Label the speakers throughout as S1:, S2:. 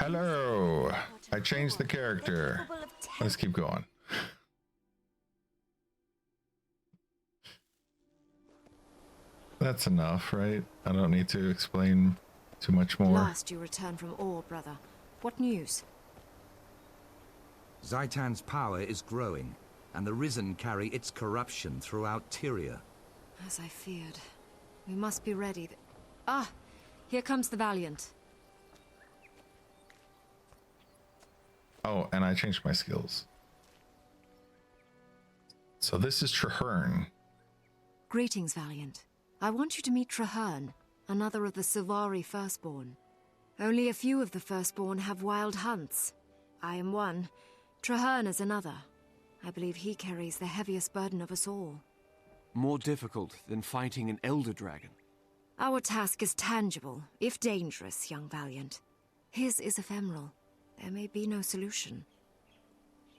S1: Hello. I changed the character. Let's keep going. That's enough, right? I don't need to explain too much more.
S2: Last you returned from Ore, brother. What news?
S3: Zaitan's power is growing, and the Risen carry its corruption throughout Tyria.
S2: As I feared. We must be ready. Ah! Here comes the Valiant.
S1: Oh, and I changed my skills. So this is Traherne.
S2: Greetings, Valiant. I want you to meet Traherne, another of the Silvari Firstborn. Only a few of the Firstborn have wild hunts. I am one. Traherne is another. I believe he carries the heaviest burden of us all.
S4: More difficult than fighting an Elder Dragon.
S2: Our task is tangible, if dangerous, young Valiant. His is ephemeral. There may be no solution.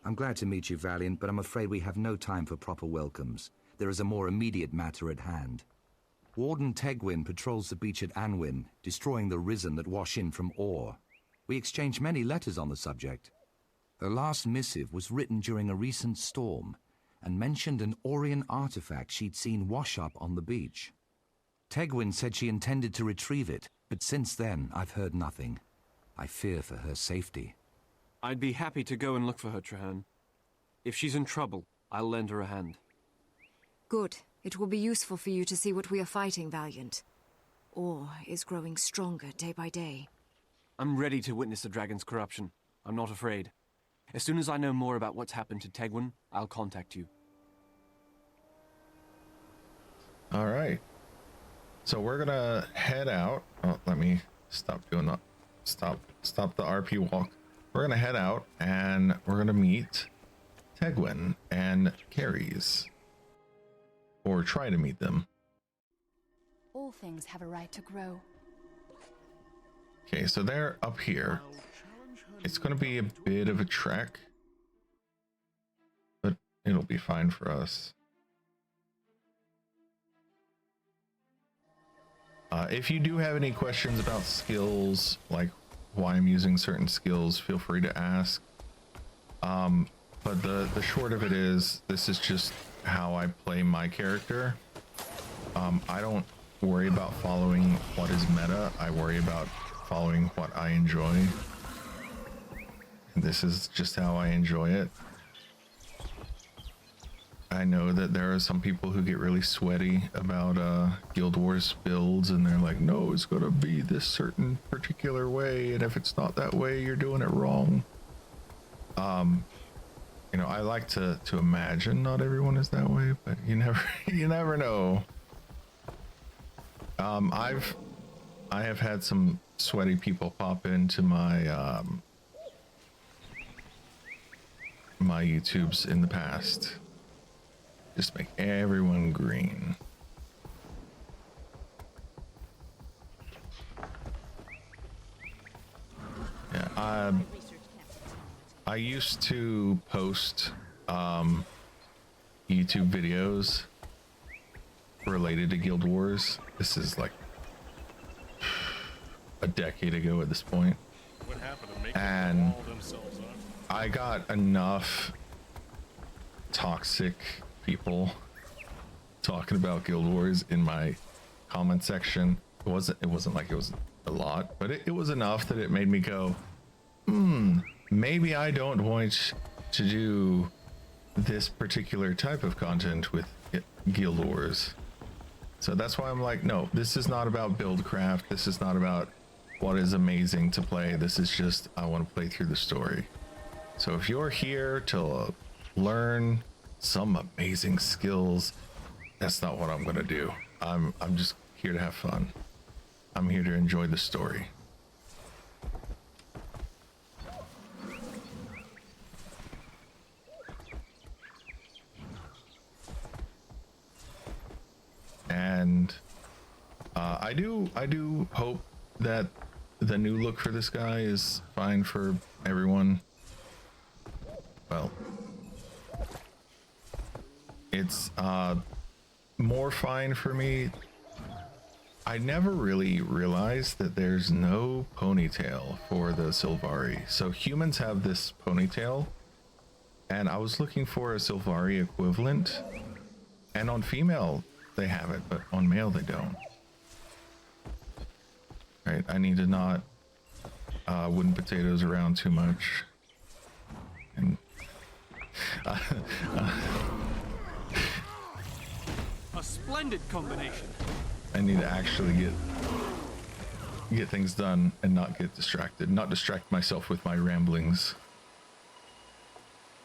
S3: I'm glad to meet you, Valiant, but I'm afraid we have no time for proper welcomes. There is a more immediate matter at hand. Warden Tegwen patrols the beach at Anwin, destroying the Risen that wash in from Ore. We exchanged many letters on the subject. Her last missive was written during a recent storm, and mentioned an Orion artifact she'd seen wash up on the beach. Tegwen said she intended to retrieve it, but since then I've heard nothing. I fear for her safety.
S4: I'd be happy to go and look for her, Traherne. If she's in trouble, I'll lend her a hand.
S2: Good. It will be useful for you to see what we are fighting, Valiant. Ore is growing stronger day by day.
S4: I'm ready to witness the dragon's corruption. I'm not afraid. As soon as I know more about what's happened to Tegwen, I'll contact you.
S1: All right. So we're gonna head out. Oh, let me stop doing that. Stop the RP walk. We're gonna head out and we're gonna meet Tegwen and Carys. Or try to meet them.
S5: All things have a right to grow.
S1: Okay, so they're up here. It's gonna be a bit of a trek, but it'll be fine for us. If you do have any questions about skills, like why I'm using certain skills, feel free to ask. But the short of it is, this is just how I play my character. I don't worry about following what is meta. I worry about following what I enjoy. And this is just how I enjoy it. I know that there are some people who get really sweaty about Guild Wars builds, and they're like, no, it's gonna be this certain particular way, and if it's not that way, you're doing it wrong. You know, I like to imagine not everyone is that way, but you never know. I have had some sweaty people pop into my my YouTubes in the past. Just make everyone green. Yeah, I used to post YouTube videos related to Guild Wars. This is like a decade ago at this point. And I got enough toxic people talking about Guild Wars in my comment section. It wasn't like it was a lot, but it was enough that it made me go, maybe I don't want to do this particular type of content with Guild Wars. So that's why I'm like, no, this is not about buildcraft. This is not about what is amazing to play. This is just, I want to play through the story. So if you're here to learn some amazing skills, that's not what I'm gonna do. I'm just here to have fun. I'm here to enjoy the story. And I do hope that the new look for this guy is fine for everyone. Well, it's more fine for me I never really realized that there's no ponytail for the Sylvari. So humans have this ponytail, and I was looking for a Sylvari equivalent, and on female they have it, but on male they don't. Right, I need to not wooden potatoes around too much. And
S4: a splendid combination.
S1: I need to actually get things done and not get distracted, not distract myself with my ramblings.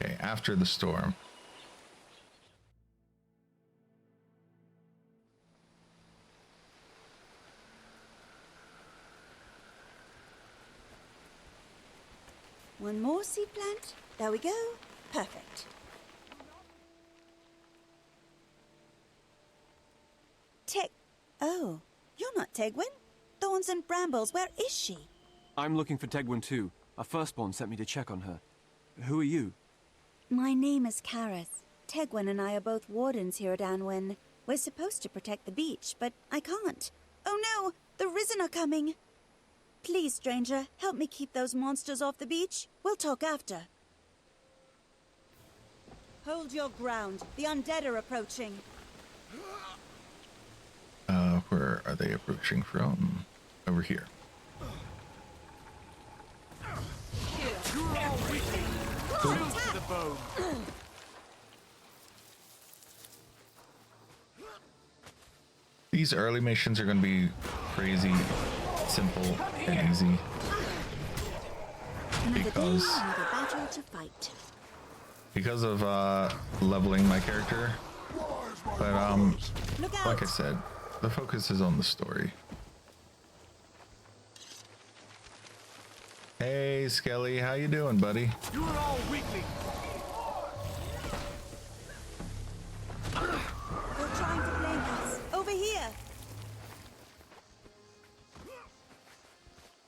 S1: Okay, after the storm.
S6: One more seed plant. There we go. Perfect. Oh, you're not Tegwen? Thorns and brambles, where is she?
S4: I'm looking for Tegwen too. A firstborn sent me to check on her. Who are you?
S6: My name is Carys. Tegwen and I are both wardens here at Anwen. We're supposed to protect the beach, but I can't. Oh no! The Risen are coming! Please, stranger, help me keep those monsters off the beach. We'll talk after. Hold your ground. The undead are approaching.
S1: Where are they approaching from? Over here. These early missions are going to be crazy, simple, and easy. Because of leveling my character. But like I said, the focus is on the story. Hey Skelly, how you doing, buddy?
S4: You are all weakling.
S6: They're trying to flank us. Over here.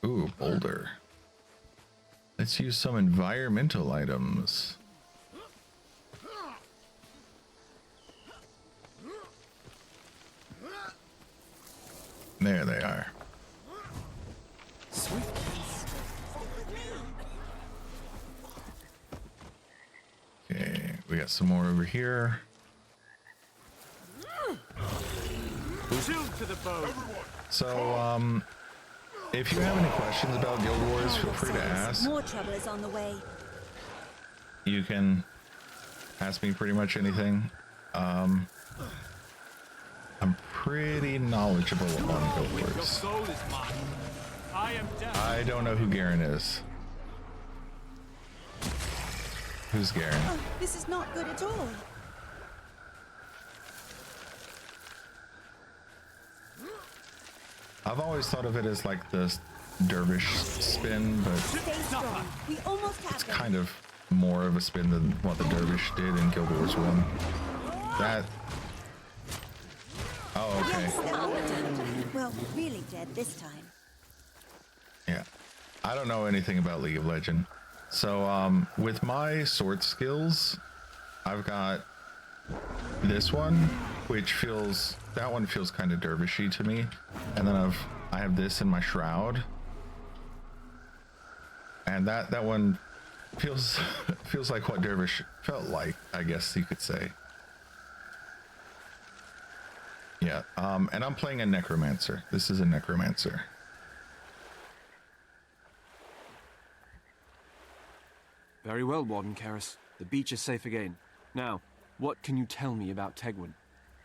S1: Ooh, boulder. Let's use some environmental items. There they are. Okay, we got some more over here.
S4: To the bow.
S1: So, if you have any questions about Guild Wars, feel free to ask.
S6: More trouble is on the way.
S1: You can ask me pretty much anything. I'm pretty knowledgeable on Guild
S4: Your
S1: Wars.
S4: soul is mine. I am death.
S1: I don't know who Garen is. Who's Garen?
S6: Oh, this is not good at all.
S1: I've always thought of it as like the dervish spin, but
S6: Stay strong. We almost have
S1: it's
S6: them.
S1: kind of more of a spin than what the dervish did in Guild Wars 1. That... Oh, okay.
S6: Yes, they're all dead. Well, really dead this time.
S1: Yeah. I don't know anything about League of Legends. So, with my sword skills, I've got this one, which feels... That one feels kind of dervishy to me. And then I have this in my shroud. And that one feels feels like what dervish felt like, I guess you could say. Yeah, and I'm playing a necromancer. This is a necromancer.
S4: Very well, Warden Carys. The beach is safe again. Now, what can you tell me about Tegwen?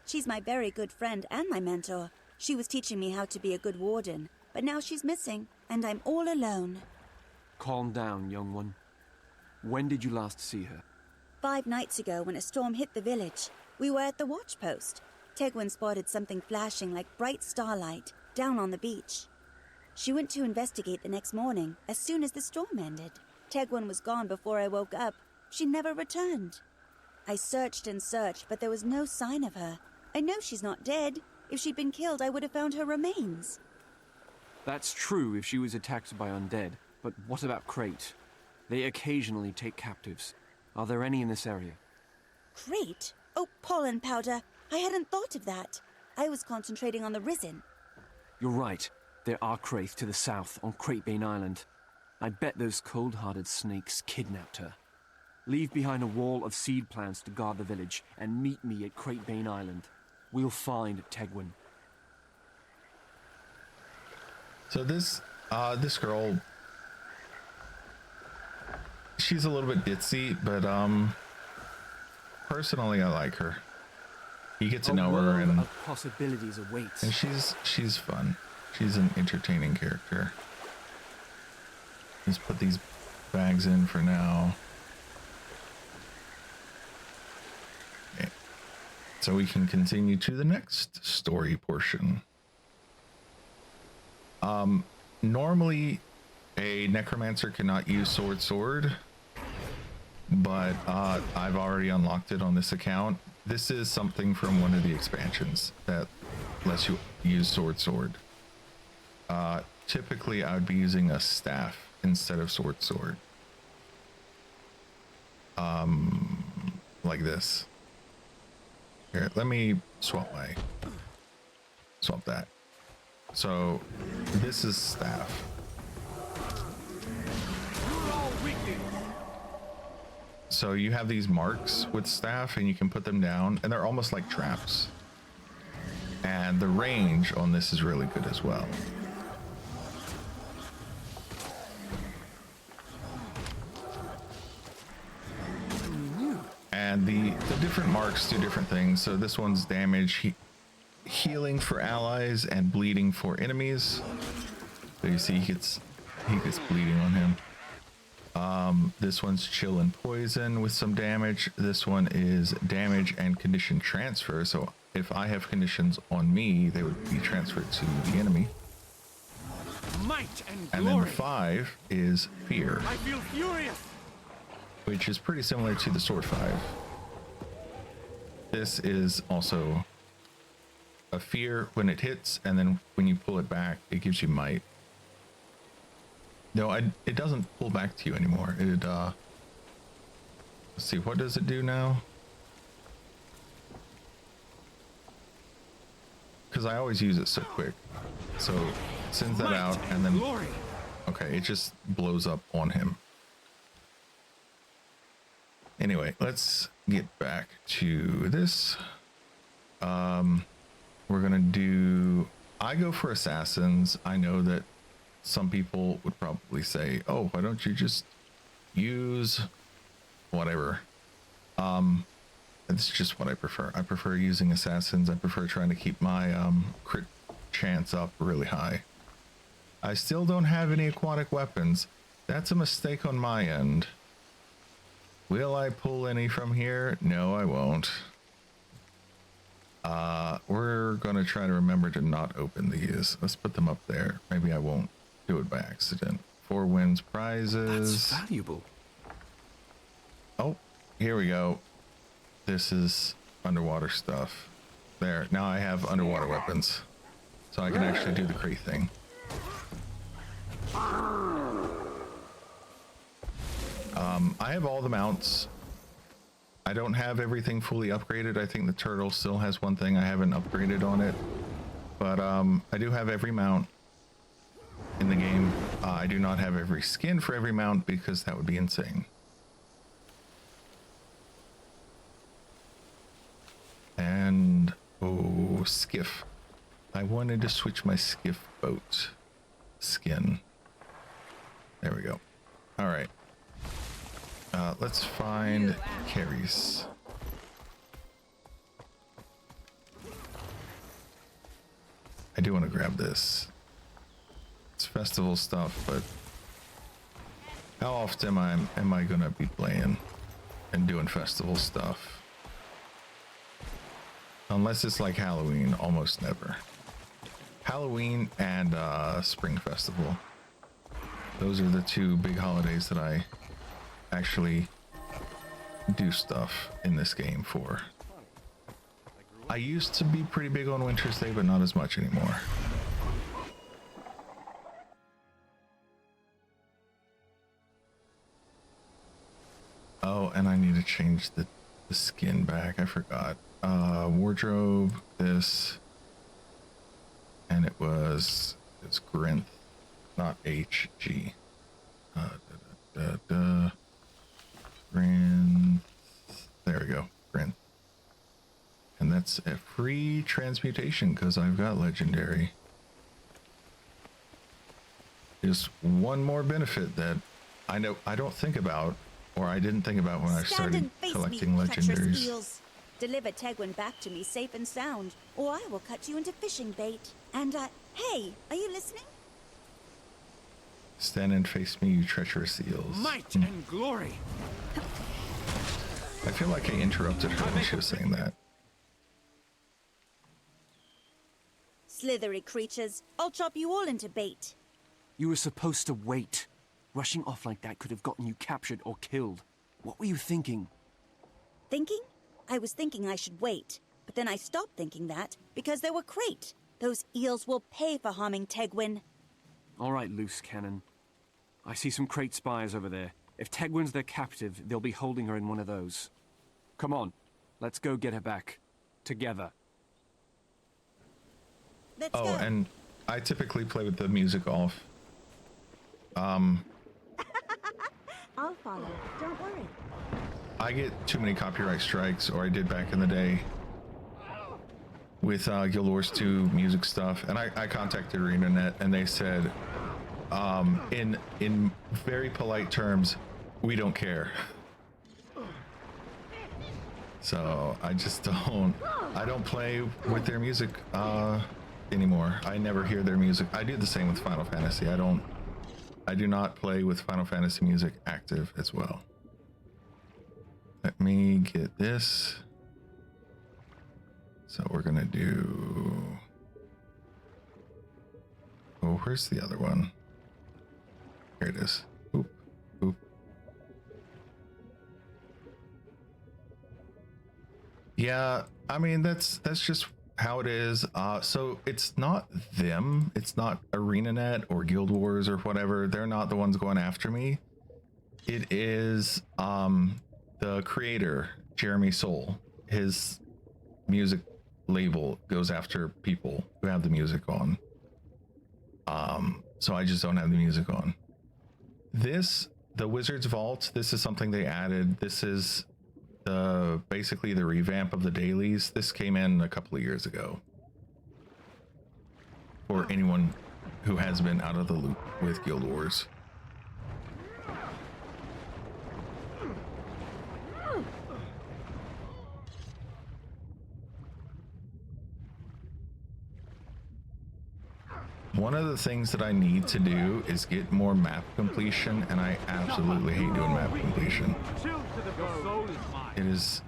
S6: She's my very good friend and my mentor. She was teaching me how to be a good warden, but now she's missing, and I'm all alone.
S4: Calm down, young one. When did you last see her?
S6: 5 nights ago, when a storm hit the village, we were at the watch post. Tegwen spotted something flashing like bright starlight down on the beach. She went to investigate the next morning, as soon as the storm ended. Tegwen was gone before I woke up. She never returned. I searched and searched, but there was no sign of her. I know she's not dead. If she'd been killed, I would have found her remains.
S4: That's true if she was attacked by undead, but what about Crate? They occasionally take captives. Are there any in this area?
S6: Crate? Oh, pollen powder. I hadn't thought of that. I was concentrating on the Risen.
S4: You're right. There are Kraith to the south on Cratebane Island. I bet those cold-hearted snakes kidnapped her. Leave behind a wall of seed plants to guard the village, and meet me at Cratebane Island. We'll find Tegwen.
S1: So this girl, she's a little bit ditzy, but personally I like her. You get to know her, and
S4: possibilities awaits.
S1: And she's fun. She's an entertaining character. Let's put these bags in for now. Okay. So we can continue to the next story portion. Normally a necromancer cannot use sword, but I've already unlocked it on this account. This is something from one of the expansions that lets you use sword. Typically I would be using a staff instead of sword. Like this. Here, let me swap that. So this is staff. So you have these marks with staff, and you can put them down, and they're almost like traps. And the range on this is really good as well. And the different marks do different things. So this one's damage, healing for allies, and bleeding for enemies. So you see he gets bleeding on him. This one's chill and poison with some damage. This one is damage and condition transfer. So if I have conditions on me, they would be transferred to the enemy.
S4: Might and
S1: glory. And then 5 is fear.
S4: I feel furious.
S1: Which is pretty similar to the sword 5. This is also a fear when it hits, and then when you pull it back, it gives you might. No, it doesn't pull back to you anymore. It let's see, what does it do now? Because I always use it so quick. So sends that out, and then okay, it just blows up on him. Anyway, let's get back to this. We're gonna do, I go for assassins. I know that some people would probably say, oh, why don't you just use whatever? It's just what I prefer. I prefer using assassins. I prefer trying to keep my crit chance up really high. I still don't have any aquatic weapons. That's a mistake on my end. Will I pull any from here? No, I won't. We're gonna try to remember to not open these. Let's put them up there. Maybe I won't do it by accident. 4 wins prizes.
S4: That's valuable.
S1: Oh, here we go. This is underwater stuff. There, now I have underwater weapons. So I can actually do the Kree thing. I have all the mounts. I don't have everything fully upgraded. I think the turtle still has one thing I haven't upgraded on it. But I do have every mount in the game. I do not have every skin for every mount because that would be insane. And oh, skiff. I wanted to switch my skiff boat skin. There we go. All right. Let's find Carys. I do want to grab this. It's festival stuff, but how often am I gonna be playing and doing festival stuff? Unless it's like Halloween, almost never. Halloween and Spring Festival. Those are the 2 big holidays that I actually do stuff in this game for. I used to be pretty big on Winter's Day, but not as much anymore. Oh, and I need to change the skin back. I forgot. Wardrobe, this. And it's Grinth, not HG. Grinth. There we go, Grinth. And that's a free transmutation because I've got legendary. Just one more benefit that I don't think about, or I didn't think about when I started collecting legendaries.
S6: Eels. Deliver Tegwen back to me safe and sound, or I will cut you into fishing bait. And hey, are you listening?
S1: Stand and face me, you treacherous eels.
S4: Might and glory.
S1: I feel like I interrupted her when she was saying that.
S6: Slithery creatures, I'll chop you all into bait.
S4: You were supposed to wait. Rushing off like that could have gotten you captured or killed. What were you thinking?
S6: Thinking? I was thinking I should wait, but then I stopped thinking that because there were crate. Those eels will pay for harming Tegwen.
S4: All right, loose cannon. I see some crate spies over there. If Tegwen's their captive, they'll be holding her in one of those. Come on, let's go get her back. Together.
S6: Let's go.
S1: And I typically play with the music off.
S6: I'll follow. Don't worry.
S1: I get too many copyright strikes, or I did back in the day with Guild Wars 2 music stuff, and I contacted ArenaNet, and they said, in very polite terms, we don't care. So I just don't play with their music anymore. I never hear their music. I do the same with Final Fantasy. I do not play with Final Fantasy music active as well. Let me get this. So we're gonna do... Oh, where's the other one? Here it is. Oop, oop. Yeah, I mean, that's just how it is. So it's not them. It's not ArenaNet or Guild Wars or whatever. They're not the ones going after me. It is the creator, Jeremy Soule. His music label goes after people who have the music on. So I just don't have the music on. The Wizard's Vault, this is something they added. This is basically the revamp of the dailies. This came in a couple of years ago. For anyone who has been out of the loop with Guild Wars. One of the things that I need to do is get more map completion, and I absolutely hate doing map completion. It is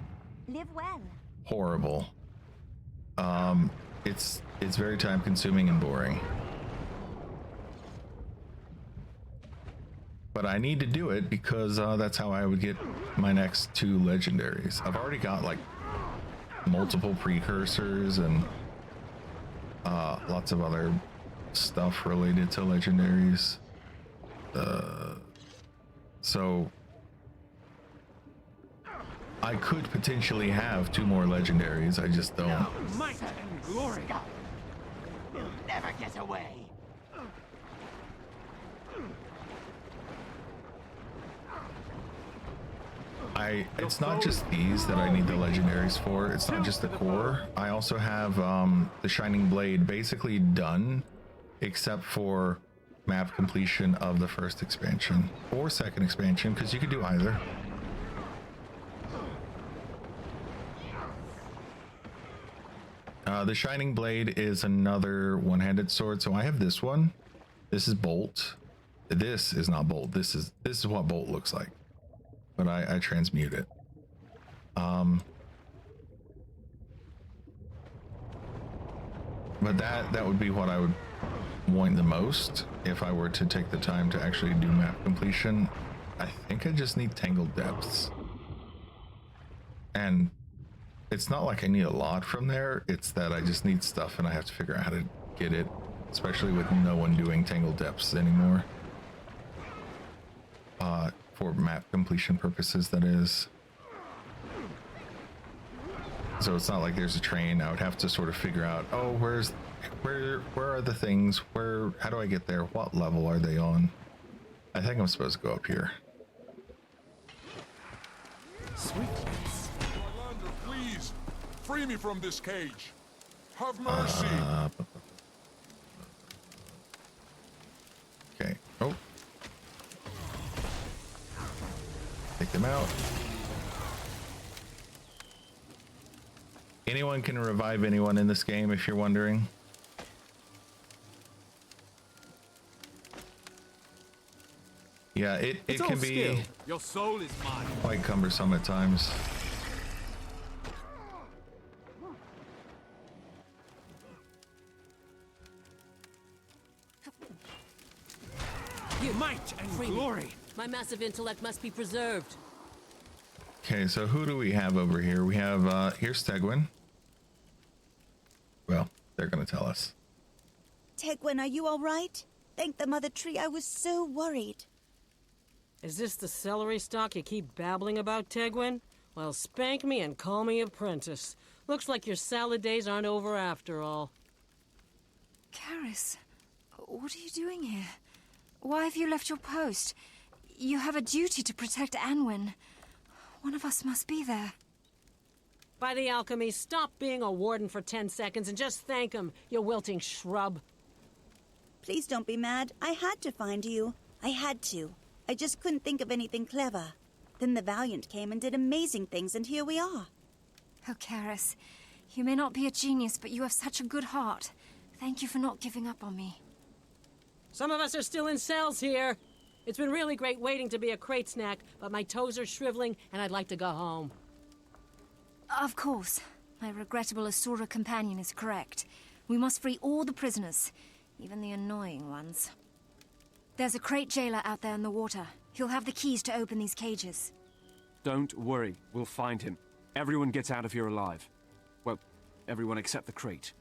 S1: horrible. It's very time consuming and boring. But I need to do it because that's how I would get my next 2 legendaries. I've already got like multiple precursors and lots of other stuff related to legendaries. So I could potentially have 2 more legendaries. I just don't.
S4: Might and glory.
S7: You'll never get away.
S1: It's not just these that I need the legendaries for. It's not just the core. I also have the Shining Blade basically done, except for map completion of the first expansion or second expansion, because you could do either. The Shining Blade is another one-handed sword. So I have this one. This is Bolt. This is not Bolt. This is what Bolt looks like, but I transmute it. But that would be what I would want the most if I were to take the time to actually do map completion. I think I just need Tangled Depths, and it's not like I need a lot from there. It's that I just need stuff and I have to figure out how to get it, especially with no one doing Tangled Depths anymore. For map completion purposes, that is. So it's not like there's a train. I would have to sort of figure out, oh, where are the things? How do I get there? What level are they on? I think I'm supposed to go up here.
S4: Sweet.
S8: Orlando, please, free me from this cage. Have mercy.
S1: Okay. Oh. Take them out. Anyone can revive anyone in this game, if you're wondering. Yeah, it can be
S4: Your soul is mine.
S1: quite cumbersome at times.
S4: You might and glory.
S9: My massive intellect must be preserved.
S1: Okay, so who do we have over here? We have, here's Tegwen. Well, they're gonna tell us.
S6: Tegwen, are you all right? Thank the Mother Tree, I was so worried.
S9: Is this the celery stalk you keep babbling about, Tegwen? Well, spank me and call me apprentice. Looks like your salad days aren't over after all.
S2: Carys, what are you doing here? Why have you left your post? You have a duty to protect Anwen. One of us must be there.
S9: By the alchemy, stop being a warden for 10 seconds and just thank him, you wilting shrub.
S6: Please don't be mad. I had to find you. I had to. I just couldn't think of anything clever. Then the Valiant came and did amazing things, and here we are.
S2: Oh, Carys, you may not be a genius, but you have such a good heart. Thank you for not giving up on me.
S9: Some of us are still in cells here. It's been really great waiting to be a crate snack, but my toes are shriveling and I'd like to go home.
S2: Of course. My regrettable Asura companion is correct. We must free all the prisoners, even the annoying ones. There's a crate jailer out there in the water. He'll have the keys to open these cages.
S4: Don't worry, we'll find him. Everyone gets out of here alive. Well, everyone except the crate.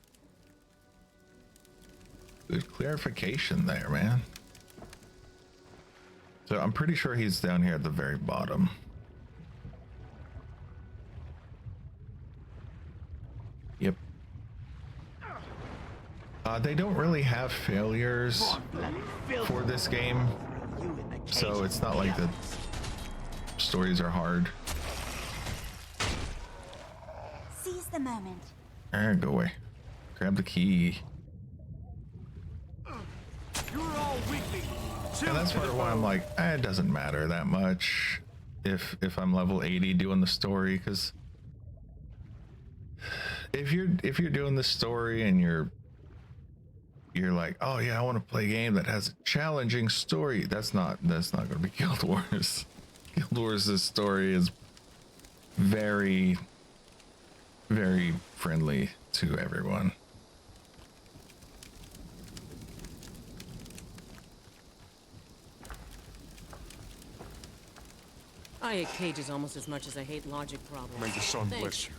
S1: Good clarification there, man. So I'm pretty sure he's down here at the very bottom. Yep. They don't really have failures for this game, so it's not like the stories are hard.
S6: Seize the moment.
S1: Go away. Grab the key.
S4: You're all weakling.
S1: And that's part of why I'm like, it doesn't matter that much if I'm level 80 doing the story, because if you're doing the story and you're like, oh yeah, I want to play a game that has a challenging story, that's not going to be Guild Wars. Guild Wars' story is very, very friendly to everyone.
S9: I hate cages almost as much as I hate logic problems.
S8: May the sun
S9: Thanks.
S8: bless you.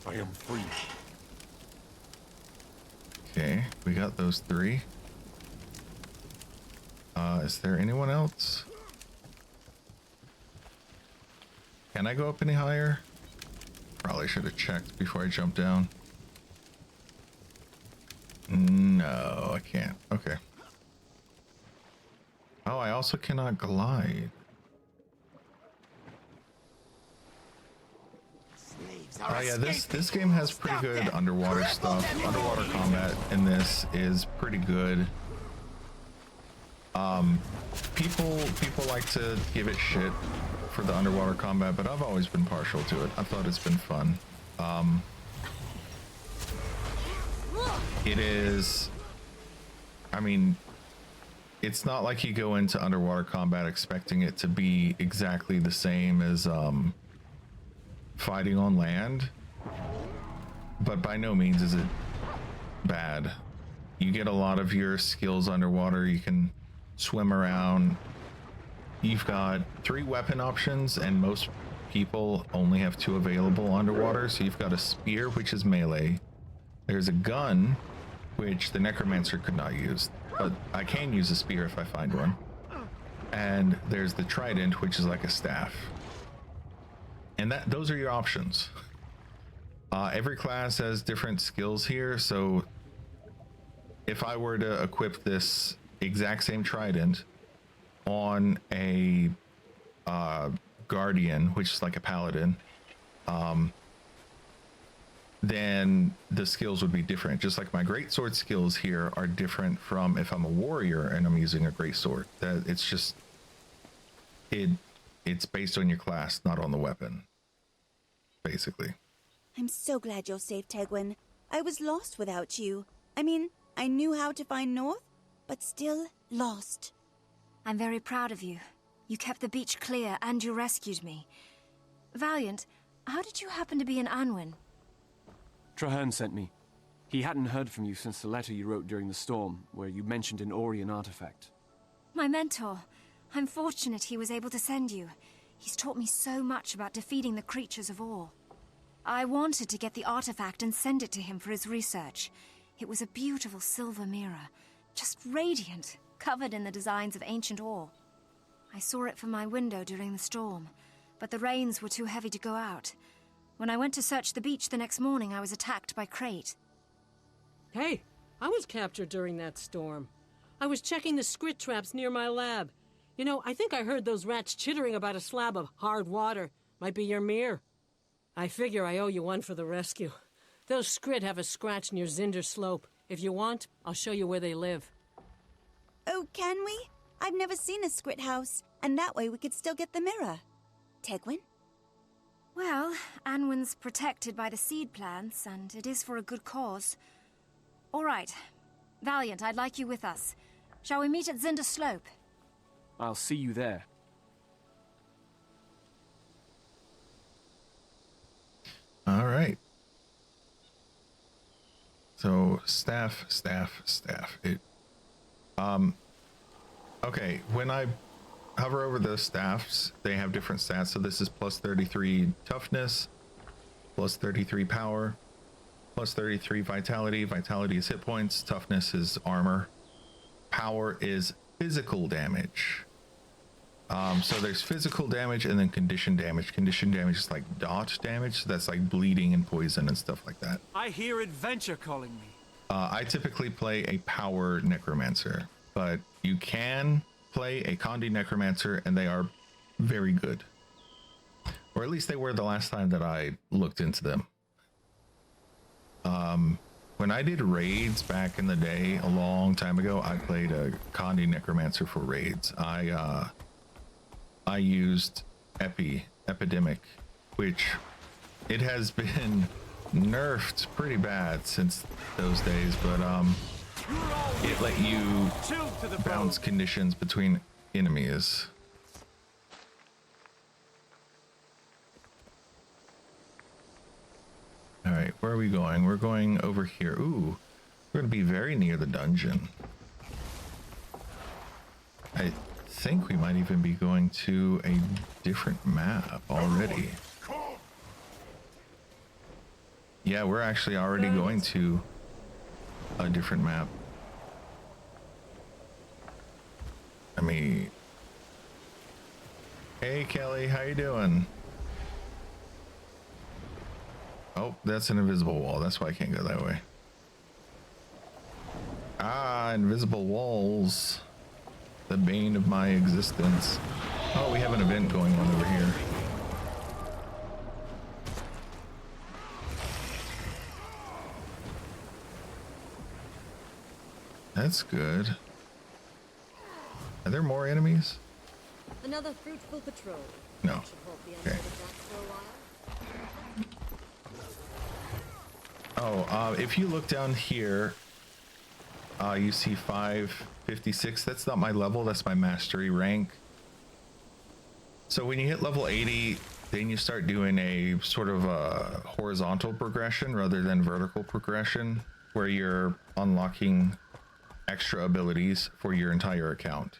S8: I am free.
S1: Okay, we got those 3. Is there anyone else? Can I go up any higher? Probably should have checked before I jumped down. No, I can't. Okay. Oh, I also cannot glide. Oh yeah, this game has pretty good underwater stuff. Underwater combat in this is pretty good. People like to give it shit for the underwater combat, but I've always been partial to it. I thought it's been fun. It is, I mean, it's not like you go into underwater combat expecting it to be exactly the same as fighting on land, but by no means is it bad. You get a lot of your skills underwater. You can swim around. You've got 3 weapon options, and most people only have 2 available underwater. So you've got a spear, which is melee. There's a gun, which the necromancer could not use, but I can use a spear if I find one. And there's the trident, which is like a staff. And those are your options. Every class has different skills here, so if I were to equip this exact same trident on a guardian, which is like a paladin, then the skills would be different. Just like my greatsword skills here are different from if I'm a warrior and I'm using a greatsword. That it's just it's based on your class, not on the weapon, basically.
S6: I'm so glad you're safe, Tegwen. I was lost without you. I mean, I knew how to find North, but still lost.
S2: I'm very proud of you. You kept the beach clear and you rescued me. Valiant, how did you happen to be in Anwen?
S4: Traherne sent me. He hadn't heard from you since the letter you wrote during the storm, where you mentioned an Orion artifact.
S2: My mentor. I'm fortunate he was able to send you. He's taught me so much about defeating the creatures of Awe. I wanted to get the artifact and send it to him for his research. It was a beautiful silver mirror, just radiant, covered in the designs of ancient Awe. I saw it from my window during the storm, but the rains were too heavy to go out. When I went to search the beach the next morning, I was attacked by Crate.
S9: Hey, I was captured during that storm. I was checking the scrit traps near my lab. You know, I think I heard those rats chittering about a slab of hard water. Might be your mirror. I figure I owe you one for the rescue. Those scrit have a scratch near Zinder Slope. If you want, I'll show you where they live.
S6: Oh, can we? I've never seen a scrit house, and that way we could still get the mirror. Tegwen?
S2: Well, Anwen's protected by the seed plants, and it is for a good cause. All right. Valiant, I'd like you with us. Shall we meet at Zinder Slope?
S4: I'll see you there.
S1: All right. So staff. Okay, when I hover over the staffs, they have different stats. So this is plus 33 toughness, plus 33 power, plus 33 vitality. Vitality is hit points, toughness is armor, power is physical damage. So there's physical damage and then condition damage. Condition damage is like dot damage, so that's like bleeding and poison and stuff like that.
S4: I hear adventure calling me.
S1: I typically play a power necromancer, but you can play a Condi necromancer and they are very good. Or at least they were the last time that I looked into them. When I did raids back in the day, a long time ago, I played a Condi necromancer for raids. I used Epidemic, which it has been nerfed pretty bad since those days, but it let you bounce conditions between enemies. All right, where are we going? We're going over here. Ooh, we're gonna be very near the dungeon. I think we might even be going to a different map already. Yeah, we're actually already going to a different map. I mean, hey Kelly, how you doing? Oh, that's an invisible wall. That's why I can't go that way. Ah, invisible walls. The bane of my existence. Oh, we have an event going on over here. That's good. Are there more enemies?
S9: Another fruitful patrol.
S1: No. Okay. Oh, if you look down here, you see 556. That's not my level, that's my mastery rank. So when you hit level 80, then you start doing a sort of a horizontal progression rather than vertical progression, where you're unlocking extra abilities for your entire account.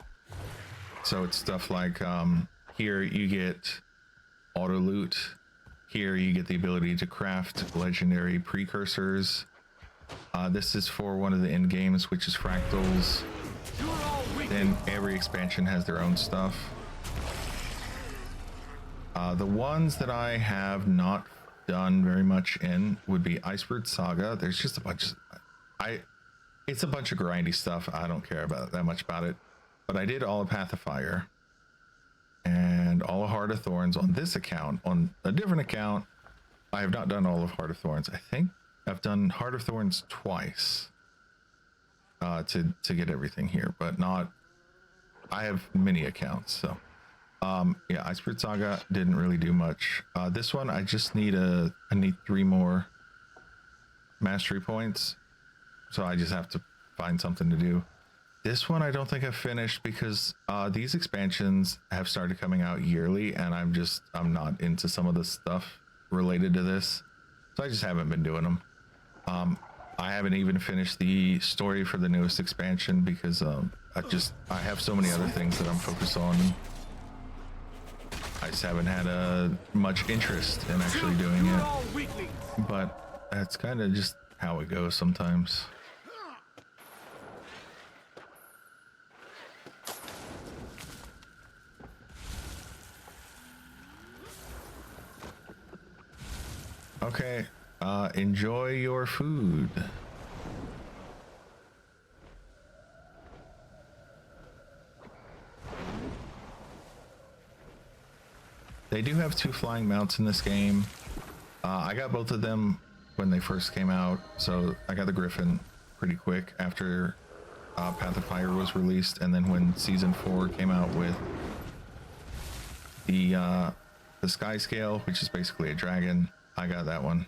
S1: So it's stuff like here you get auto loot. Here you get the ability to craft legendary precursors. This is for one of the end games, which is fractals. Then every expansion has their own stuff. The ones that I have not done very much in would be Iceberg Saga. There's just a bunch of it's a bunch of grindy stuff. I don't care about that much about it, but I did all of Path of Fire and all of Heart of Thorns on this account. On a different account, I have not done all of Heart of Thorns. I think I've done Heart of Thorns twice to get everything here, but not. I have many accounts, so yeah. Iceberg Saga didn't really do much. This one, I just need I need 3 more mastery points, so I just have to find something to do. This one I don't think I've finished because these expansions have started coming out yearly, and I'm not into some of the stuff related to this, so I just haven't been doing them. I haven't even finished the story for the newest expansion because I have so many other things that I'm focused on. I just haven't had much interest in actually doing it, but that's kind of just how it goes sometimes. Okay, enjoy your food. They do have 2 flying mounts in this game. I got both of them when they first came out, so I got the Griffin pretty quick after Path of Fire was released, and then when Season 4 came out with the Sky Scale, which is basically a dragon, I got that one.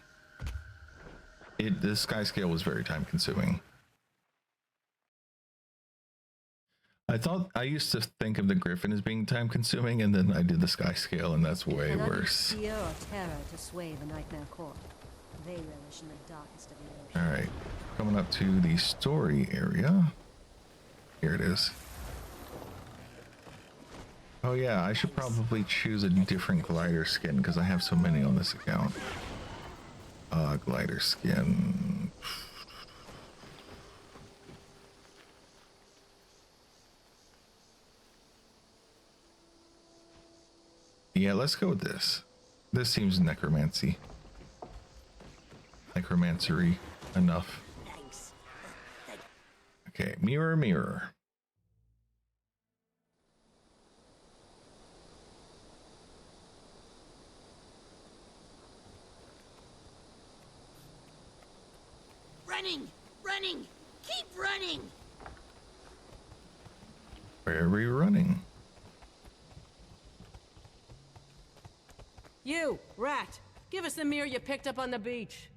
S1: The Sky Scale was very time consuming. I used to think of the Griffin as being time consuming, and then I did the Sky Scale, and that's way worse.
S10: Fear or terror to sway the Nightmare Court. They relish in the darkest of the ocean.
S1: All right, coming up to the story area. Here it is. Oh yeah, I should probably choose a different glider skin because I have so many on this account. Glider skin. Yeah, let's go with this. This seems necromancy. Necromancery enough. Okay, mirror, mirror.
S7: Running! Running! Keep running!
S1: Where are we running?
S9: You, rat! Give us the mirror you picked up on the beach.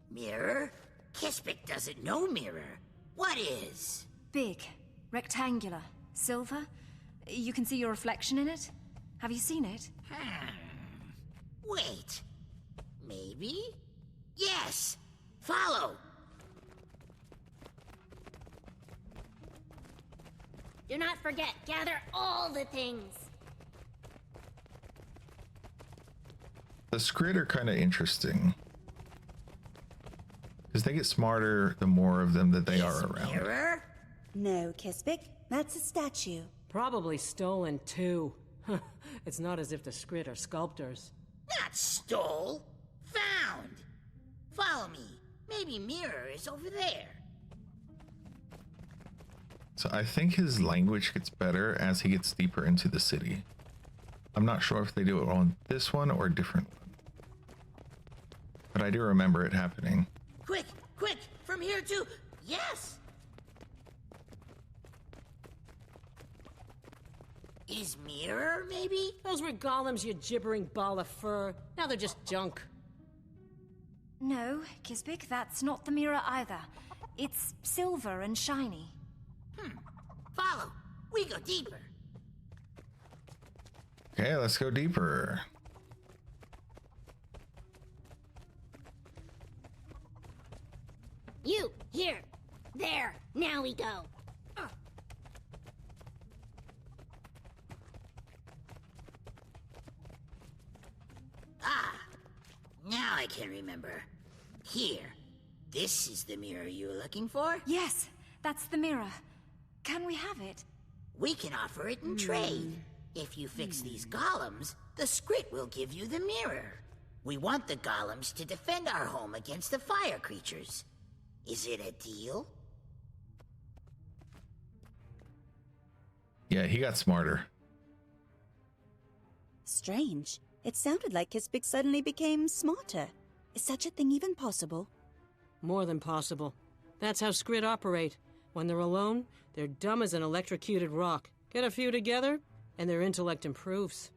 S7: Mirror? Kispik doesn't know mirror. What is?
S2: Big, rectangular, silver. You can see your reflection in it. Have you seen it?
S7: Wait. Maybe? Yes! Follow!
S11: Do not forget, gather all the things.
S1: The Skrid are kind of interesting because they get smarter the more of them that they are around.
S7: Mirror?
S6: No, Kispik. That's a statue.
S9: Probably stolen too. It's not as if the Skrid are sculptors.
S7: Not stole. Found. Follow me. Maybe mirror is over there.
S1: So I think his language gets better as he gets deeper into the city. I'm not sure if they do it on this one or a different one, but I do remember it happening.
S7: Quick, quick, from here to... Yes! Is mirror, maybe?
S9: Those were golems, you gibbering ball of fur. Now they're just junk.
S2: No, Kispik, that's not the mirror either. It's silver and shiny.
S7: Follow. We go deeper.
S1: Okay, let's go deeper.
S11: You, here, there, now we go.
S7: Ah, now I can remember. Here, this is the mirror you were looking for?
S2: Yes, that's the mirror. Can we have it?
S7: We can offer it in trade. If you fix these golems, the Skrit will give you the mirror. We want the golems to defend our home against the fire creatures. Is it a deal?
S1: Yeah, he got smarter.
S6: Strange. It sounded like Kispik suddenly became smarter. Is such a thing even possible?
S9: More than possible. That's how Skrit operate. When they're alone, they're dumb as an electrocuted rock. Get a few together, and their intellect improves.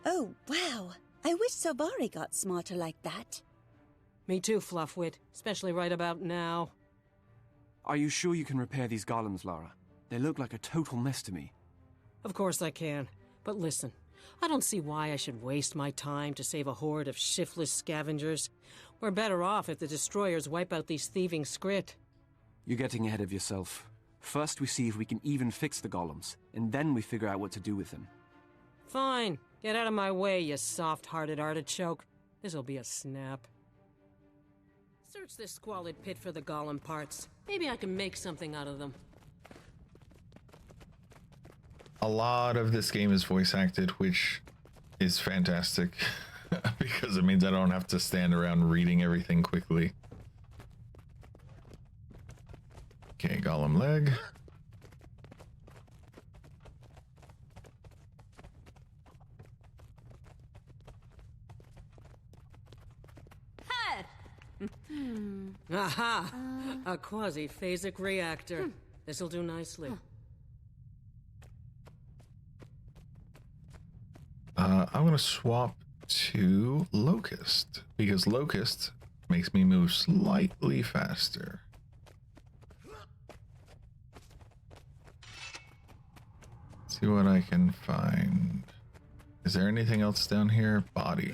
S6: Oh, wow. I wish Savari got smarter like that.
S9: Me too, Fluffwit. Especially right about now.
S4: Are you sure you can repair these golems, Lara? They look like a total mess to me.
S9: Of course I can. But listen, I don't see why I should waste my time to save a horde of shiftless scavengers. We're better off if the destroyers wipe out these thieving Skrit.
S4: You're getting ahead of yourself. First we see if we can even fix the golems, and then we figure out what to do with them.
S9: Fine. Get out of my way, you soft-hearted artichoke. This'll be a snap. Search this squalid pit for the golem parts. Maybe I can make something out of them.
S1: A lot of this game is voice acted, which is fantastic because it means I don't have to stand around reading everything quickly. Okay, golem leg.
S9: Aha! A quasi-phasic reactor. This'll do nicely.
S1: I'm gonna swap to Locust because Locust makes me move slightly faster. See what I can find. Is there anything else down here? Body.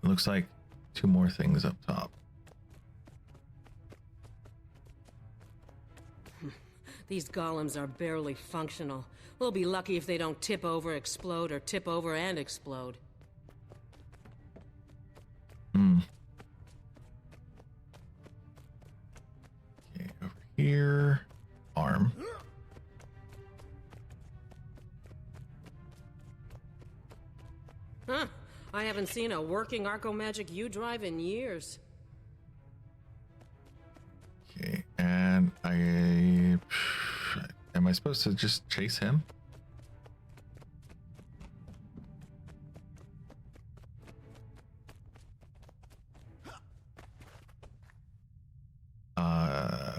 S1: It looks like 2 more things up top.
S9: These golems are barely functional. We'll be lucky if they don't tip over, explode, or tip over and explode.
S1: Okay, over here. Arm.
S9: Huh. I haven't seen a working Arco-Magic U-Drive in years.
S1: Okay, and am I supposed to just chase him?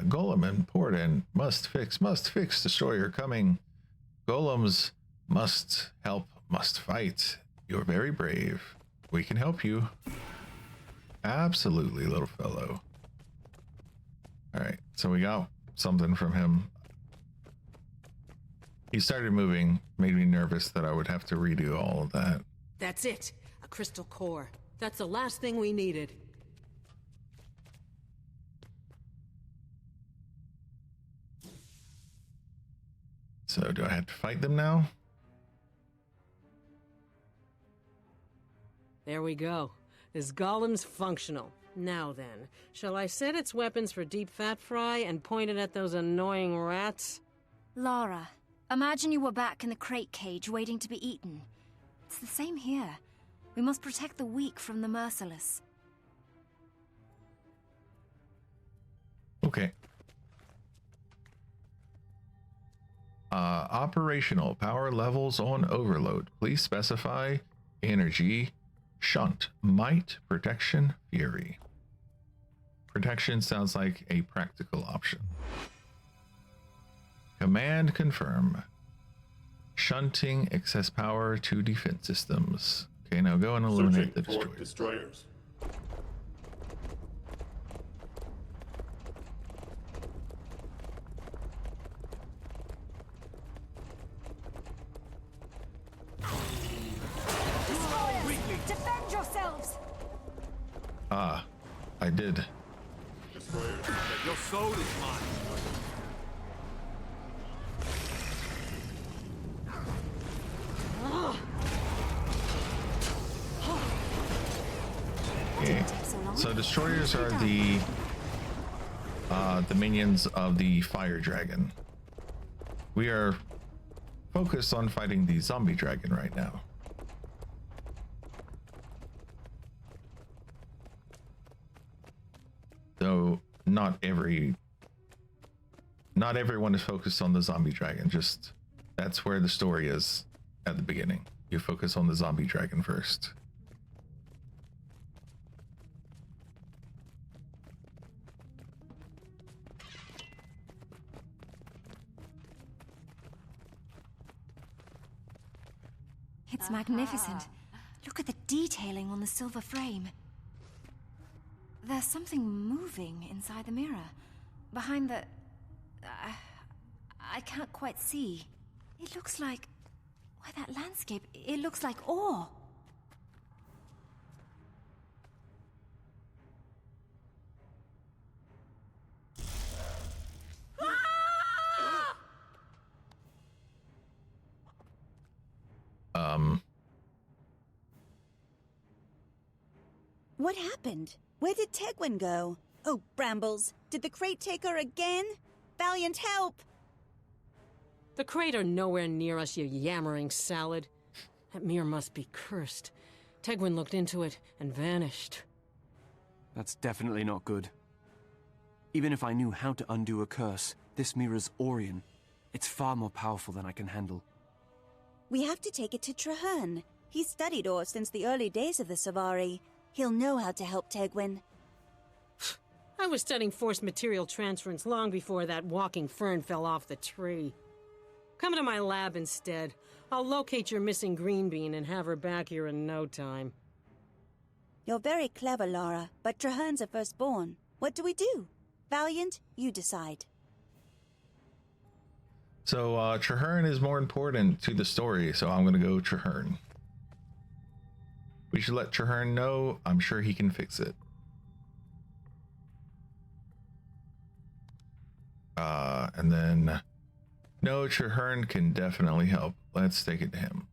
S1: Golem important. Must fix, destroyer coming. Golems must help, must fight. You're very brave. We can help you. Absolutely, little fellow. Alright, so we got something from him. He started moving, made me nervous that I would have to redo all of that.
S9: That's it. A crystal core. That's the last thing we needed.
S1: So do I have to fight them now?
S9: There we go. This golem's functional. Now then, shall I set its weapons for deep fat fry and point it at those annoying rats?
S2: Lara, imagine you were back in the crate cage waiting to be eaten. It's the same here. We must protect the weak from the merciless.
S1: Okay. Operational power levels on overload. Please specify energy, shunt, might, protection, fury. Protection sounds like a practical option. Command confirm. Shunting excess power to defense systems. Okay, now go and eliminate the destroyers.
S2: Defend yourselves!
S1: Ah, I did.
S12: Your soul is mine.
S1: Okay. So destroyers are the minions of the fire dragon. we are focused on fighting the zombie dragon right now. So not everyone is focused on the zombie dragon, just that's where the story is at the beginning. You focus on the zombie dragon first.
S2: It's magnificent. Look at the detailing on the silver frame. There's something moving inside the mirror. Behind the... I can't quite see. It looks like... Why, that landscape, it looks like ore.
S6: What happened? Where did Tegwen go? Oh, brambles. Did the crate take her again? Valiant, help!
S9: The crate are nowhere near us, you yammering salad. That mirror must be cursed. Tegwen looked into it and vanished.
S4: That's definitely not good. Even if I knew how to undo a curse, this mirror's Orion. It's far more powerful than I can handle.
S6: We have to take it to Traherne. He's studied ore since the early days of the Savari. He'll know how to help Tegwen.
S9: I was studying forced material transference long before that walking fern fell off the tree. Come to my lab instead. I'll locate your missing green bean and have her back here in no time.
S6: You're very clever, Lara, but Traherne's a firstborn. What do we do? Valiant, you decide.
S1: So, Traherne is more important to the story, so I'm gonna go Traherne. We should let Traherne know. I'm sure he can fix it. And then... No, Traherne can definitely help. Let's take it to him.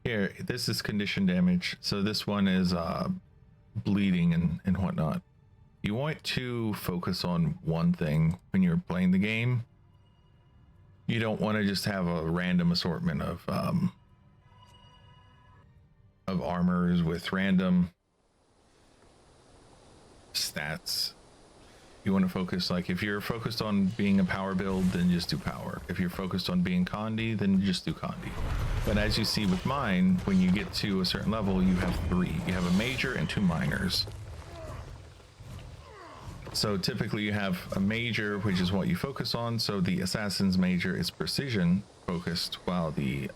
S1: Here, this is condition damage. So this one is bleeding and whatnot. You want to focus on one thing when you're playing the game. You don't want to just have a random assortment of armors with random stats. You want to focus, like, if you're focused on being a power build, then just do power. If you're focused on being Condi, then just do Condi. But as you see with mine, when you get to a certain level, you have 3. You have a major and 2 minors. So typically you have a major, which is what you focus on. So the assassin's major is precision focused, while the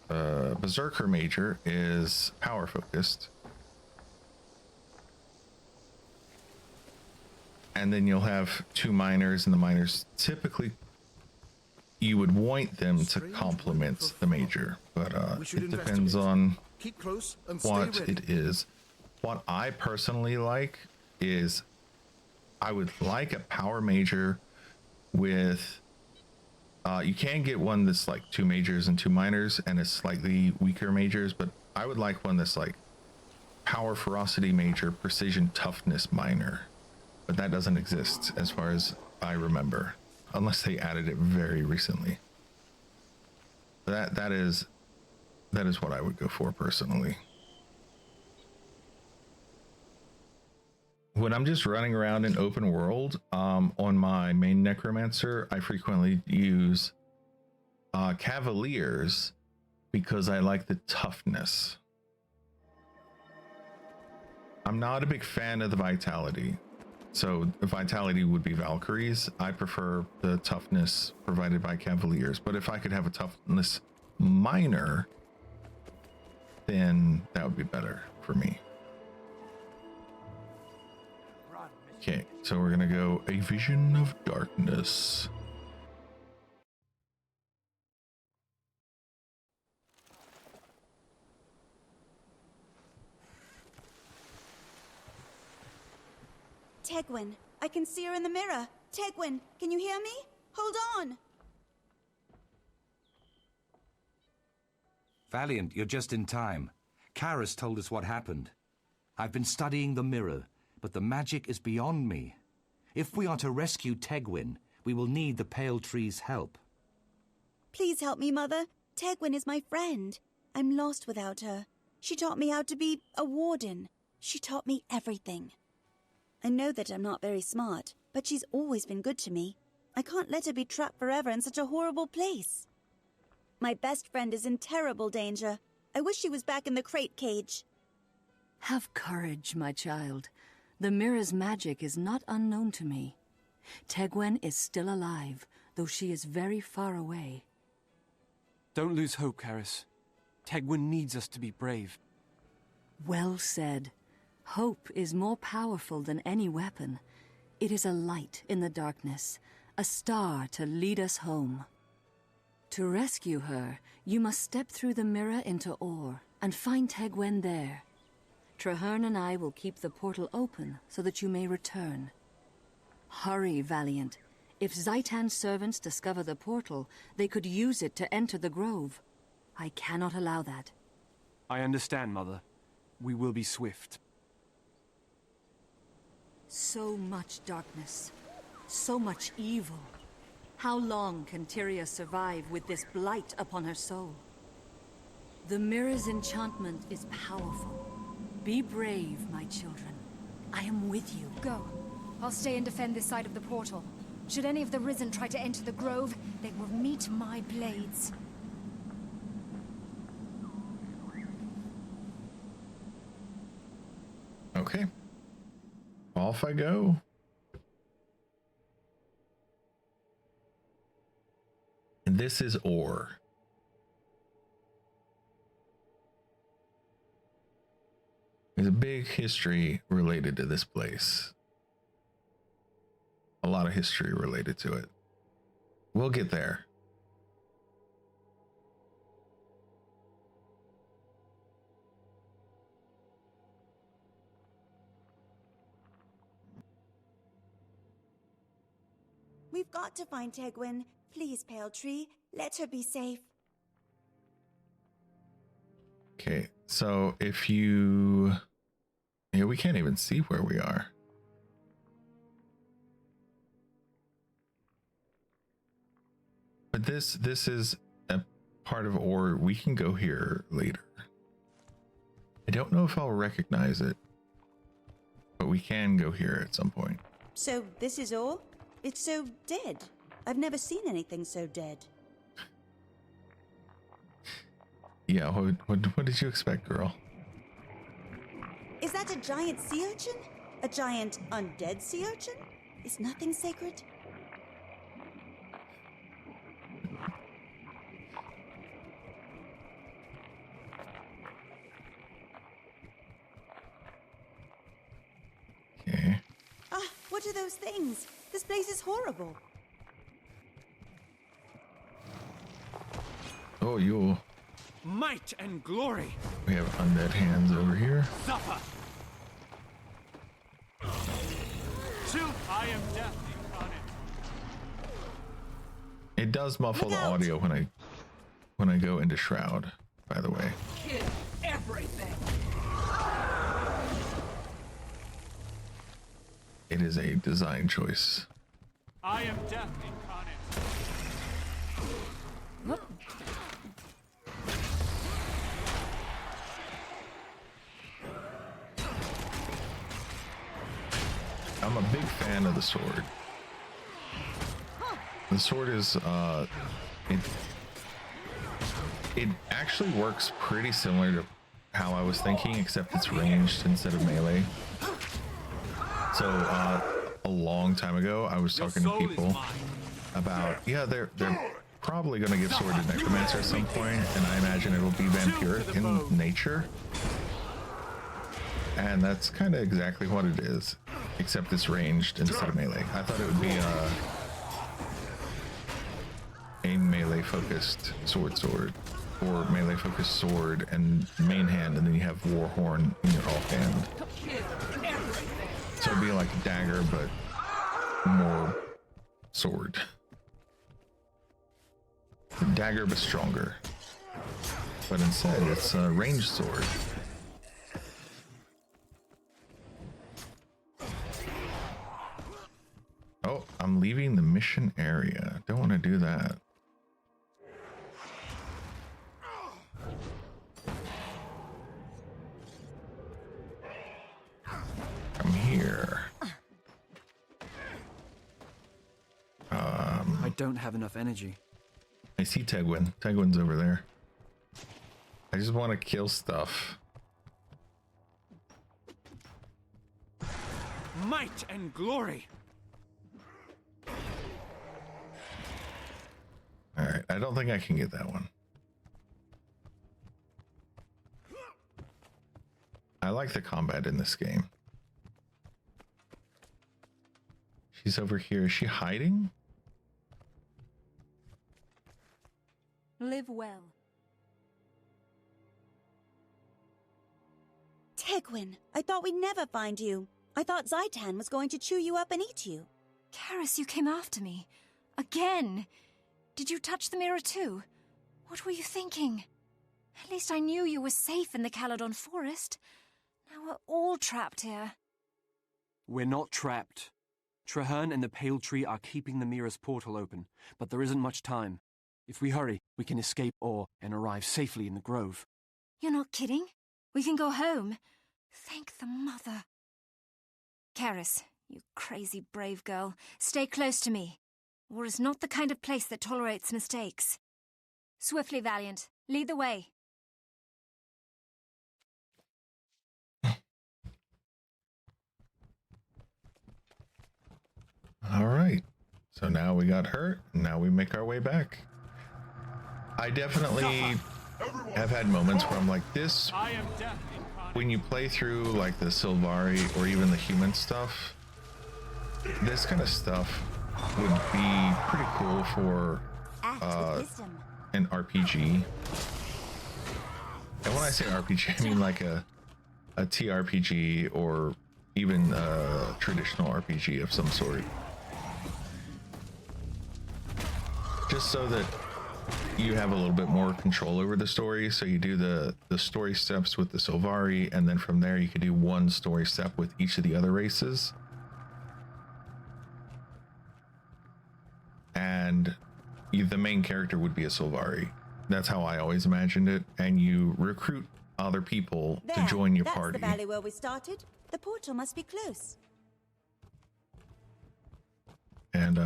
S1: berserker major is power focused. And then you'll have 2 minors, and the minors typically you would want them to complement the major, but it depends on what it is. What I personally like is I would like a power major with you can get one that's like 2 majors and 2 minors and it's slightly weaker majors, but I would like one that's like power ferocity major, precision toughness minor. But that doesn't exist as far as I remember, unless they added it very recently. That is what I would go for personally. When I'm just running around in open world, on my main necromancer, I frequently use cavaliers because I like the toughness. I'm not a big fan of the vitality. So vitality would be Valkyries. I prefer the toughness provided by Cavaliers, but if I could have a toughness minor, then that would be better for me. Okay, so we're gonna go a vision of darkness.
S6: Tegwen, I can see her in the mirror. Tegwen, can you hear me? Hold on.
S3: Valiant, you're just in time. Carys told us what happened. I've been studying the mirror, but the magic is beyond me. If we are to rescue Tegwen, we will need the Pale Tree's help.
S6: Please help me, Mother. Tegwen is my friend. I'm lost without her. She taught me how to be a warden. She taught me everything. I know that I'm not very smart, but she's always been good to me. I can't let her be trapped forever in such a horrible place. My best friend is in terrible danger. I wish she was back in the crate cage.
S2: Have courage, my child. The mirror's magic is not unknown to me. Tegwen is still alive, though she is very far away.
S4: Don't lose hope, Carys. Tegwen needs us to be brave.
S2: Well said. Hope is more powerful than any weapon. It is a light in the darkness, a star to lead us home. To rescue her, you must step through the mirror into Or and find Tegwen there. Traherne and I will keep the portal open so that you may return. Hurry, Valiant. If Zaitan's servants discover the portal, they could use it to enter the grove. I cannot allow that.
S4: I understand, Mother. We will be swift.
S2: So much darkness. So much evil. How long can Tyria survive with this blight upon her soul? The mirror's enchantment is powerful. Be brave, my children. I am with you.
S10: Go. I'll stay and defend this side of the portal. Should any of the Risen try to enter the grove, they will meet my blades.
S1: Okay. Off I go. And this is Or. There's a big history related to this place. A lot of history related to it. We'll get there.
S6: We've got to find Tegwen. Please, Pale Tree, let her be safe.
S1: Okay, so if you... Yeah, we can't even see where we are. But this is a part of Or. We can go here later. I don't know if I'll recognize it, but we can go here at some point.
S6: So this is all? It's so dead. I've never seen anything so dead.
S1: Yeah, what did you expect, girl?
S6: Is that a giant sea urchin? A giant undead sea urchin? Is nothing sacred?
S1: Okay.
S6: Ah, what are those things? This place is horrible.
S1: Oh, you.
S4: Might and glory.
S1: We have undead hands over here.
S4: Suffer. Till I am death incarnate.
S1: It does muffle the audio when I go into Shroud, by the way.
S9: Kill everything.
S1: It is a design choice.
S12: I am death incarnate.
S2: What?
S1: I'm a big fan of the sword. The sword is it actually works pretty similar to how I was thinking, except it's ranged instead of melee. So a long time ago I was talking to people about, yeah, they're probably going to give sword to necromancer at some point, and I imagine it'll be vampiric in nature. And that's kind of exactly what it is, except it's ranged instead of melee. I thought it would be a melee focused sword, or melee focused sword and main hand, and then you have Warhorn in your offhand. So it'd be like a dagger, but more sword. A dagger, but stronger. but instead it's a ranged sword. Oh, I'm leaving the mission area. Don't want to do that. I'm here.
S4: I don't have enough energy.
S1: I see Tegwen. Tegwen's over there. I just want to kill stuff.
S4: Might and glory!
S1: Alright, I don't think I can get that one. I like the combat in this game. She's over here. Is she hiding?
S10: Live well.
S6: Tegwen, I thought we'd never find you. I thought Zaitan was going to chew you up and eat you.
S10: Carys, you came after me. Again. Did you touch the mirror too? What were you thinking? At least I knew you were safe in the Caledon forest. Now we're all trapped here.
S4: We're not trapped. Traherne and the Pale Tree are keeping the mirror's portal open, but there isn't much time. If we hurry, we can escape Or and arrive safely in the grove.
S10: You're not kidding? We can go home. Thank the mother. Carys, you crazy brave girl, stay close to me. War is not the kind of place that tolerates mistakes. Swiftly, Valiant. Lead the way.
S1: All right. So now we got her. Now we make our way back. I definitely have had moments where I'm like this. When you play through like the Sylvari or even the human stuff, this kind of stuff would be pretty cool for an RPG. And when I say RPG, I mean like a TRPG or even a traditional RPG of some sort. Just so that you have a little bit more control over the story. So you do the story steps with the Sylvari, and then from there you could do one story step with each of the other races. And the main character would be a Sylvari. That's how I always imagined it. And you recruit other people to join your party.
S6: That's the valley where we started. The portal must be close.
S1: And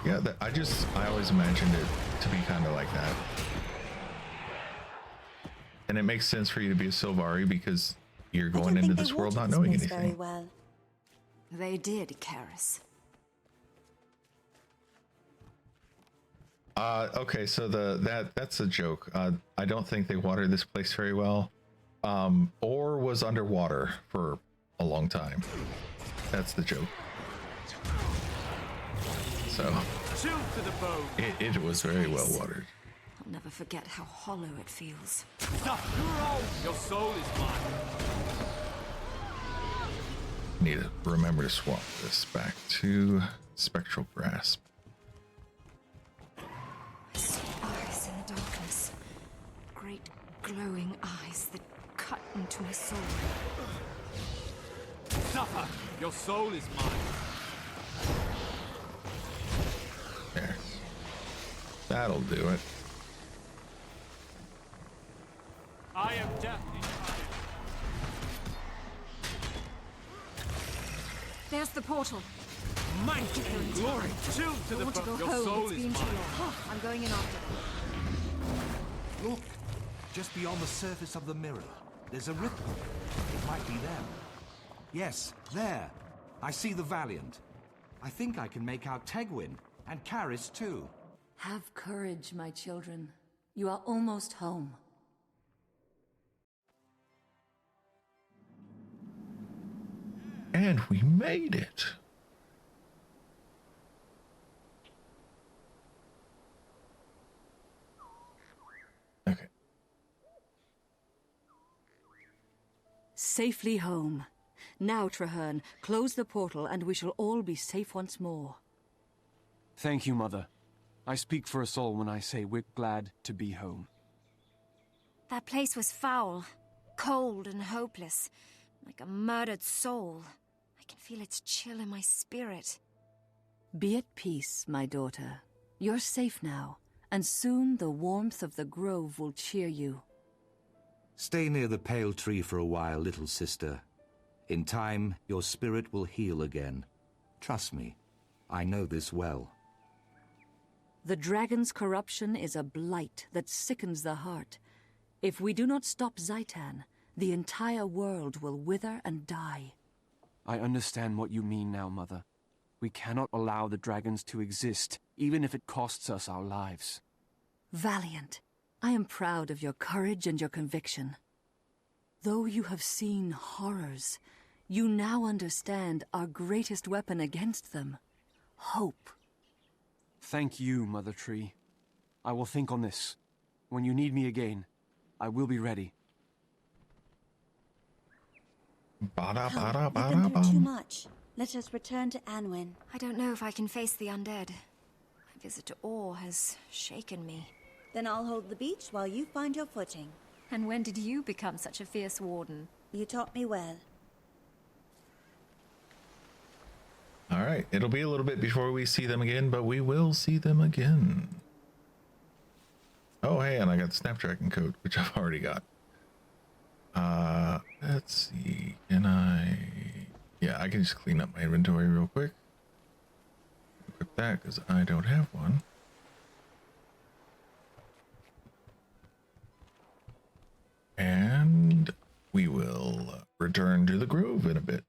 S1: yeah, I always imagined it to be kind of like that. And it makes sense for you to be a Sylvari because you're going into this world not knowing anything.
S6: Very well.
S2: They did, Carys.
S1: Okay, so that's a joke. I don't think they watered this place very well. Or was underwater for a long time. That's the joke. So it was very well watered.
S2: I'll never forget how hollow it feels.
S12: Your soul is mine.
S1: Need to remember to swap this back to Spectral Grasp.
S2: I see eyes in the darkness. Great glowing eyes that cut into my soul.
S12: Suffer! Your soul is mine.
S1: There. That'll do it.
S12: I am death incarnate.
S10: There's the portal.
S12: Might and glory. Two to the
S10: want to go
S12: Your
S10: home.
S12: soul
S10: It's
S12: is
S10: been too
S12: mine.
S10: long. I'm going in after them.
S3: Look, just beyond the surface of the mirror, there's a ripple. It might be them. Yes, there. I see the Valiant. I think I can make out Tegwen, and Carys too.
S13: Have courage, my children. You are almost home.
S1: And we made it. Okay.
S13: Safely home. Now, Traherne, close the portal and we shall all be safe once more.
S4: Thank you, Mother. I speak for us all when I say we're glad to be home.
S2: That place was foul, cold and hopeless, like a murdered soul. I can feel its chill in my spirit.
S13: Be at peace, my daughter. You're safe now, and soon the warmth of the grove will cheer you.
S3: Stay near the pale tree for a while, little sister. In time, your spirit will heal again. Trust me, I know this well.
S13: The dragon's corruption is a blight that sickens the heart. If we do not stop Zaitan, the entire world will wither and die.
S4: I understand what you mean now, Mother. We cannot allow the dragons to exist, even if it costs us our lives.
S13: Valiant, I am proud of your courage and your conviction. Though you have seen horrors, you now understand our greatest weapon against them: hope.
S4: Thank you, Mother Tree. I will think on this. When you need me again, I will be ready.
S6: You've been through too much. Let us return to Anwen.
S2: I don't know if I can face the undead. My visit to Awe has shaken me.
S6: Then I'll hold the beach while you find your footing.
S2: And when did you become such a fierce warden?
S6: You taught me well.
S1: All right, it'll be a little bit before we see them again, but we will see them again. Oh, hey, and I got the Snapdragon coat, which I've already got. Let's see, can I... Yeah, I can just clean up my inventory real quick. Equip that, because I don't have one. And we will return to the grove in a bit.